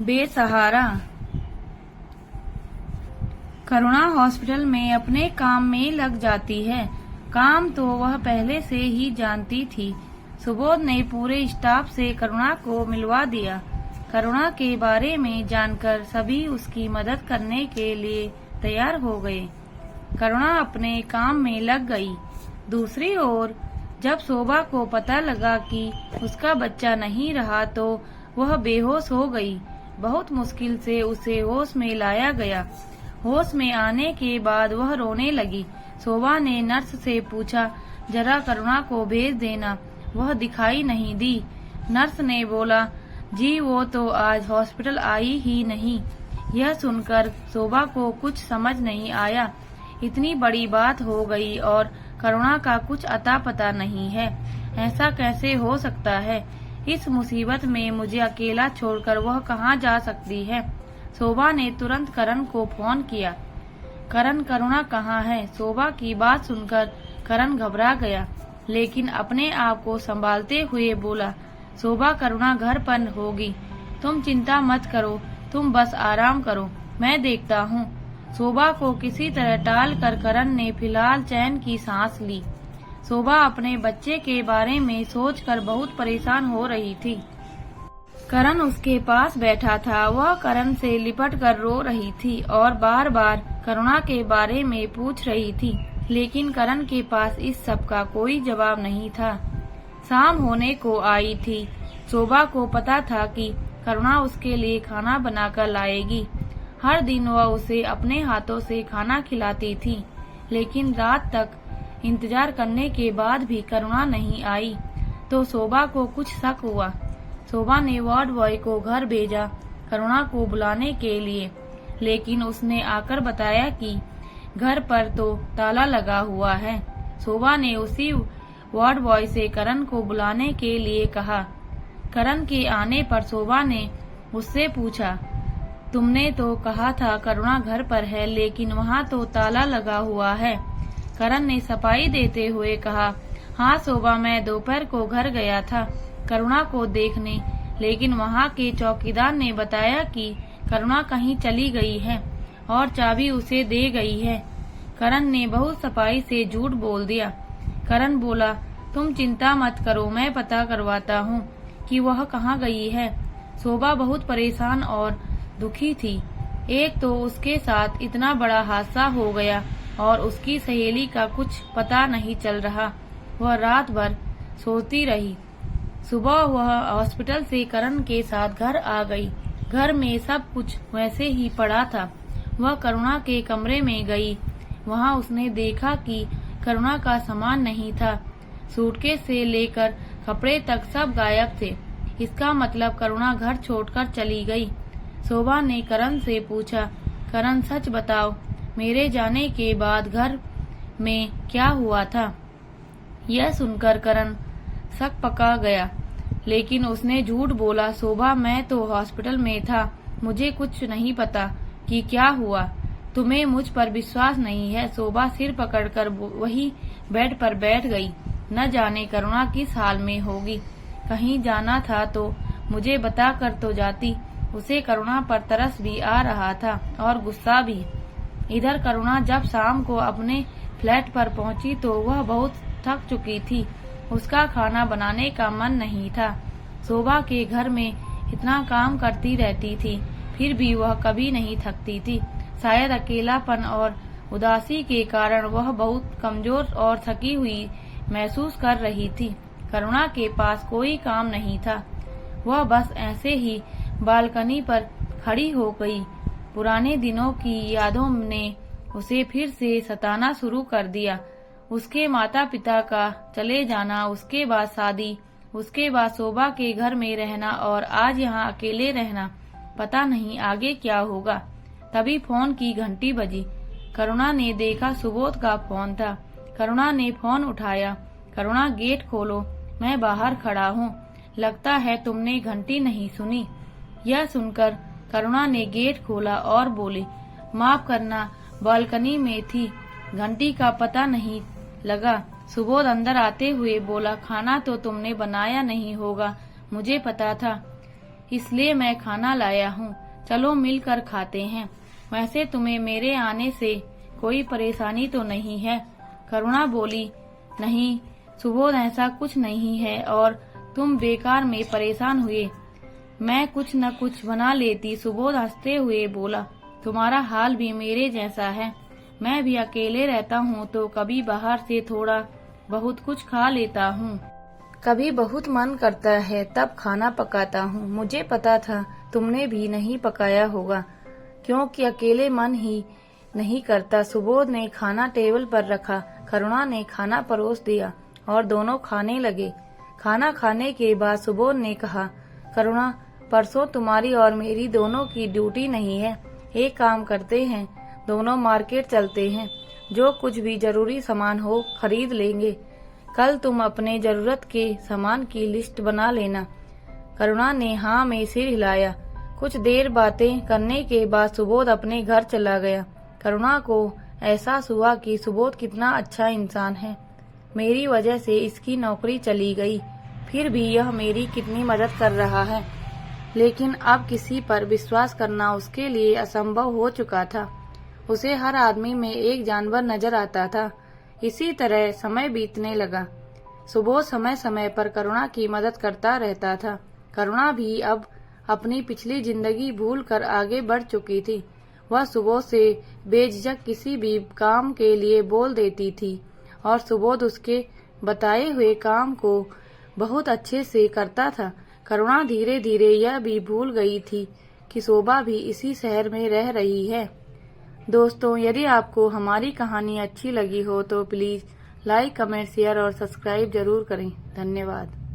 बेसहारा। करुणा हॉस्पिटल में अपने काम में लग जाती है। काम तो वह पहले से ही जानती थी। सुबोध ने पूरे स्टाफ से करुणा को मिलवा दिया। करुणा के बारे में जानकर सभी उसकी मदद करने के लिए तैयार हो गए। करुणा अपने काम में लग गई। दूसरी ओर जब शोभा को पता लगा कि उसका बच्चा नहीं रहा तो वह बेहोश हो गई। बहुत मुश्किल से उसे होश में लाया गया। होश में आने के बाद वह रोने लगी। शोभा ने नर्स से पूछा, जरा करुणा को भेज देना, वह दिखाई नहीं दी। नर्स ने बोला, जी वो तो आज हॉस्पिटल आई ही नहीं। यह सुनकर शोभा को कुछ समझ नहीं आया। इतनी बड़ी बात हो गई और करुणा का कुछ अता पता नहीं है। ऐसा कैसे हो सकता है? इस मुसीबत में मुझे अकेला छोड़कर वह कहाँ जा सकती है? शोभा ने तुरंत करण को फोन किया। करण, करुणा कहाँ है? शोभा की बात सुनकर करण घबरा गया, लेकिन अपने आप को संभालते हुए बोला, शोभा करुणा घर पर होगी। तुम चिंता मत करो, तुम बस आराम करो, मैं देखता हूँ। शोभा को किसी तरह टाल कर करण ने फिलहाल चैन की सांस ली। शोभा अपने बच्चे के बारे में सोचकर बहुत परेशान हो रही थी। करण उसके पास बैठा था। वह करण से लिपट कर रो रही थी और बार बार करुणा के बारे में पूछ रही थी, लेकिन करण के पास इस सब का कोई जवाब नहीं था। शाम होने को आई थी। शोभा को पता था कि करुणा उसके लिए खाना बनाकर लाएगी। हर दिन वह उसे अपने हाथों से खाना खिलाती थी, लेकिन रात तक इंतजार करने के बाद भी करुणा नहीं आई तो शोभा को कुछ शक हुआ। शोभा ने वार्ड बॉय को घर भेजा करुणा को बुलाने के लिए, लेकिन उसने आकर बताया कि घर पर तो ताला लगा हुआ है। शोभा ने उसी वार्ड बॉय से करण को बुलाने के लिए कहा। करण के आने पर शोभा ने उससे पूछा, तुमने तो कहा था करुणा घर पर है, लेकिन वहाँ तो ताला लगा हुआ है। करण ने सफाई देते हुए कहा, हाँ शोभा, मैं दोपहर को घर गया था करुणा को देखने, लेकिन वहाँ के चौकीदार ने बताया कि करुणा कहीं चली गई है और चाबी उसे दे गई है। करण ने बहुत सफाई से झूठ बोल दिया। करण बोला, तुम चिंता मत करो, मैं पता करवाता हूँ कि वह कहाँ गई है। शोभा बहुत परेशान और दुखी थी। एक तो उसके साथ इतना बड़ा हादसा हो गया और उसकी सहेली का कुछ पता नहीं चल रहा। वह रात भर सोती रही। सुबह वह हॉस्पिटल से करण के साथ घर आ गई। घर में सब कुछ वैसे ही पड़ा था। वह करुणा के कमरे में गई। वहां उसने देखा कि करुणा का सामान नहीं था। सूटकेस से लेकर कपड़े तक सब गायब थे। इसका मतलब करुणा घर छोड़कर चली गई। शोभा ने करण से पूछा, करण सच बताओ, मेरे जाने के बाद घर में क्या हुआ था? यह सुनकर करण शक पका गया, लेकिन उसने झूठ बोला, शोभा मैं तो हॉस्पिटल में था, मुझे कुछ नहीं पता कि क्या हुआ। तुम्हें मुझ पर विश्वास नहीं है? शोभा सिर पकड़कर वही बेड पर बैठ गई। न जाने करुणा किस हाल में होगी। कहीं जाना था तो मुझे बता कर तो जाती। उसे करुणा पर तरस भी आ रहा था और गुस्सा भी। इधर करुणा जब शाम को अपने फ्लैट पर पहुंची तो वह बहुत थक चुकी थी। उसका खाना बनाने का मन नहीं था। शोभा के घर में इतना काम करती रहती थी, फिर भी वह कभी नहीं थकती थी। शायद अकेलापन और उदासी के कारण वह बहुत कमजोर और थकी हुई महसूस कर रही थी। करुणा के पास कोई काम नहीं था। वह बस ऐसे ही बालकनी पर खड़ी हो गई। पुराने दिनों की यादों ने उसे फिर से सताना शुरू कर दिया। उसके माता पिता का चले जाना, उसके बाद शादी, उसके बाद शोभा के घर में रहना और आज यहाँ अकेले रहना। पता नहीं आगे क्या होगा। तभी फोन की घंटी बजी। करुणा ने देखा सुबोध का फोन था। करुणा ने फोन उठाया। करुणा, गेट खोलो, मैं बाहर खड़ा हूँ। लगता है तुमने घंटी नहीं सुनी। यह सुनकर करुणा ने गेट खोला और बोली, माफ करना, बालकनी में थी, घंटी का पता नहीं लगा। सुबोध अंदर आते हुए बोला, खाना तो तुमने बनाया नहीं होगा, मुझे पता था। इसलिए मैं खाना लाया हूँ, चलो मिलकर खाते हैं। वैसे तुम्हें मेरे आने से कोई परेशानी तो नहीं है? करुणा बोली, नहीं सुबोध, ऐसा कुछ नहीं है और तुम बेकार में परेशान हुए, मैं कुछ न कुछ बना लेती। सुबोध हंसते हुए बोला, तुम्हारा हाल भी मेरे जैसा है, मैं भी अकेले रहता हूँ तो कभी बाहर से थोड़ा बहुत कुछ खा लेता हूँ, कभी बहुत मन करता है तब खाना पकाता हूँ। मुझे पता था तुमने भी नहीं पकाया होगा क्योंकि अकेले मन ही नहीं करता। सुबोध ने खाना टेबल पर रखा, करुणा ने खाना परोस दिया और दोनों खाने लगे। खाना खाने के बाद सुबोध ने कहा, करुणा परसों तुम्हारी और मेरी दोनों की ड्यूटी नहीं है, एक काम करते हैं, दोनों मार्केट चलते हैं, जो कुछ भी जरूरी सामान हो खरीद लेंगे। कल तुम अपने जरूरत के सामान की लिस्ट बना लेना। करुणा ने हाँ में सिर हिलाया। कुछ देर बातें करने के बाद सुबोध अपने घर चला गया। करुणा को एहसास हुआ कि सुबोध कितना अच्छा इंसान है, मेरी वजह से इसकी नौकरी चली गई, फिर भी यह मेरी कितनी मदद कर रहा है। लेकिन अब किसी पर विश्वास करना उसके लिए असंभव हो चुका था। उसे हर आदमी में एक जानवर नजर आता था। इसी तरह समय बीतने लगा। सुबोध समय समय पर करुणा की मदद करता रहता था। करुणा भी अब अपनी पिछली जिंदगी भूलकर आगे बढ़ चुकी थी। वह सुबोध से बेझिझक किसी भी काम के लिए बोल देती थी और सुबोध उसके बताए हुए काम को बहुत अच्छे से करता था। करुणा धीरे धीरे यह भी भूल गई थी कि शोभा भी इसी शहर में रह रही है। दोस्तों, यदि आपको हमारी कहानी अच्छी लगी हो तो प्लीज लाइक, कमेंट, शेयर और सब्सक्राइब जरूर करें। धन्यवाद।